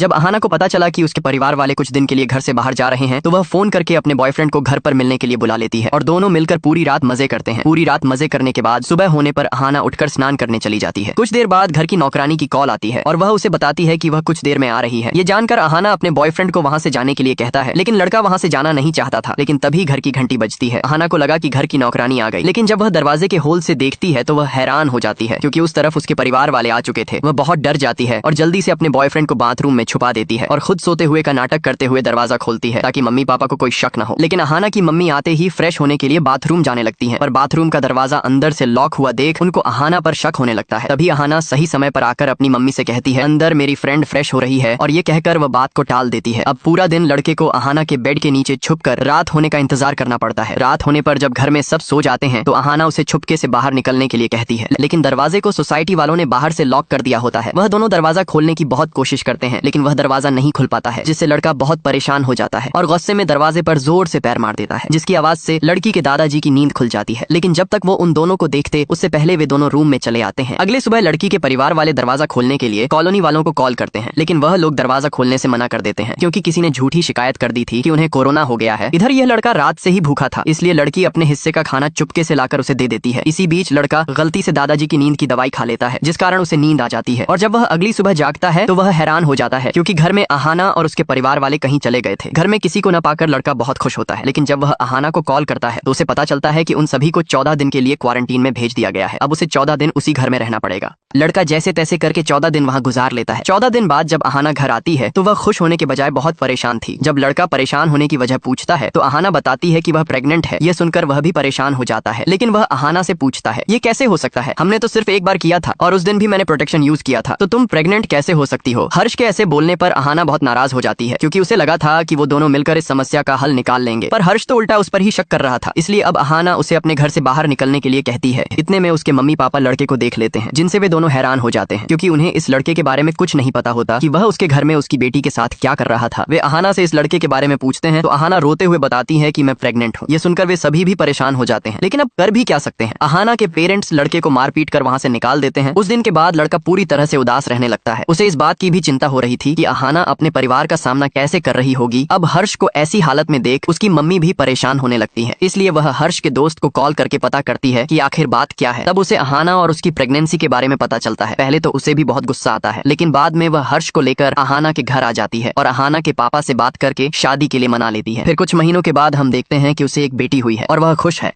जब अहाना को पता चला कि उसके परिवार वाले कुछ दिन के लिए घर से बाहर जा रहे हैं तो वह फोन करके अपने बॉयफ्रेंड को घर पर मिलने के लिए बुला लेती है और दोनों मिलकर पूरी रात मजे करते हैं। पूरी रात मजे करने के बाद सुबह होने पर अहाना उठकर स्नान करने चली जाती है। कुछ देर बाद घर की नौकरानी की कॉल आती है और वह उसे बताती है कि वह कुछ देर में आ रही है। ये जानकर अहाना अपने बॉयफ्रेंड को वहां से जाने के लिए कहता है, लेकिन लड़का वहां से जाना नहीं चाहता था। लेकिन तभी घर की घंटी बजती है। अहाना को लगा कि घर की नौकरानी आ गई, लेकिन जब वह दरवाजे के होल से देखती है तो वह हैरान हो जाती है क्योंकि उस तरफ उसके परिवार वाले आ चुके थे। वह बहुत डर जाती है और जल्दी से अपने बॉयफ्रेंड को बाथरूम में छुपा देती है और खुद सोते हुए का नाटक करते हुए दरवाजा खोलती है ताकि मम्मी पापा को कोई शक न हो। लेकिन अहाना की मम्मी आते ही फ्रेश होने के लिए बाथरूम जाने लगती हैं, पर बाथरूम का दरवाजा अंदर से लॉक हुआ देख उनको अहाना पर शक होने लगता है। तभी अहाना सही समय पर आकर अपनी मम्मी से कहती है, अंदर मेरी फ्रेंड फ्रेश हो रही है, और ये कहकर वह बात को टाल देती है। अब पूरा दिन लड़के को अहाना के बेड के नीचे छुपकर रात होने का इंतजार करना पड़ता है। रात होने पर जब घर में सब सो जाते हैं तो अहाना उसे छुपके से बाहर निकलने के लिए कहती है, लेकिन दरवाजे को सोसाइटी वालों ने बाहर से लॉक कर दिया होता है। वह दोनों दरवाजा खोलने की बहुत कोशिश करते हैं, लेकिन वह दरवाजा नहीं खुल पाता है, जिससे लड़का बहुत परेशान हो जाता है और गुस्से में दरवाजे पर जोर से पैर मार देता है, जिसकी आवाज से लड़की के दादाजी की नींद खुल जाती है। लेकिन जब तक वो उन दोनों को देखते उससे पहले वे दोनों रूम में चले आते हैं। अगले सुबह लड़की के परिवार वाले दरवाजा खोलने के लिए कॉलोनी वालों को कॉल करते हैं, लेकिन वह लोग दरवाजा खोलने से मना कर देते हैं क्योंकि किसी ने झूठी शिकायत कर दी थी कि उन्हें कोरोना हो गया है। इधर यह लड़का रात से ही भूखा था, इसलिए लड़की अपने हिस्से का खाना चुपके से लाकर उसे दे देती है। इसी बीच लड़का गलती से दादाजी की नींद की दवाई खा लेता है, जिस कारण उसे नींद आ जाती है। और जब वह अगली सुबह जागता है तो वह हैरान हो जाता है क्योंकि घर में अहाना और उसके परिवार वाले कहीं चले गए थे। घर में किसी को न पाकर लड़का बहुत खुश होता है, लेकिन जब वह अहाना को कॉल करता है तो उसे पता चलता है कि उन सभी को 14 दिन के लिए क्वारंटीन में भेज दिया गया है। अब उसे 14 दिन उसी घर में रहना पड़ेगा। लड़का जैसे तैसे करके 14 दिन वहां गुजार लेता है। 14 दिन बाद जब अहाना घर आती है तो वह खुश होने के बजाय बहुत परेशान थी। जब लड़का परेशान होने की वजह पूछता है तो अहाना बताती है कि वह प्रेग्नेंट है। यह सुनकर वह भी परेशान हो जाता है, लेकिन वह अहाना से पूछता है, ये कैसे हो सकता है? हमने तो सिर्फ एक बार किया था और उस दिन भी मैंने प्रोटेक्शन यूज किया था, तो तुम प्रेग्नेंट कैसे हो सकती हो? हर्ष के ऐसे बोलने पर अहाना बहुत नाराज हो जाती है क्योंकि उसे लगा था कि वो दोनों मिलकर इस समस्या का हल निकाल लेंगे, पर हर्ष तो उल्टा उस पर ही शक कर रहा था। इसलिए अब अहाना उसे अपने घर से बाहर निकलने के लिए कहती है। इतने में उसके मम्मी पापा लड़के को देख लेते हैं, जिनसे वे दोनों हैरान हो जाते हैं क्योंकि उन्हें इस लड़के के बारे में कुछ नहीं पता होता कि वह उसके घर में उसकी बेटी के साथ क्या कर रहा था। वे अहाना से इस लड़के के बारे में पूछते हैं तो अहाना रोते हुए बताती है कि मैं प्रेग्नेंट हूँ। ये सुनकर वे सभी भी परेशान हो जाते हैं, लेकिन अब कर भी क्या सकते हैं। अहाना के पेरेंट्स लड़के को मारपीट कर वहां से निकाल देते हैं। उस दिन के बाद लड़का पूरी तरह से उदास रहने लगता है। उसे इस बात की भी चिंता हो रही थी कि अहाना अपने परिवार का सामना कैसे कर रही होगी। अब हर्ष को ऐसी हालत में देख उसकी मम्मी भी परेशान होने लगती है, इसलिए वह हर्ष के दोस्त को कॉल करके पता करती है कि आखिर बात क्या है। तब उसे अहाना और उसकी प्रेगनेंसी के बारे में पता चलता है। पहले तो उसे भी बहुत गुस्सा आता है, लेकिन बाद में वह हर्ष को लेकर अहाना के घर आ जाती है और अहाना के पापा से बात करके शादी के लिए मना लेती है। फिर कुछ महीनों के बाद हम देखते हैं कि उसे एक बेटी हुई है और वह खुश है।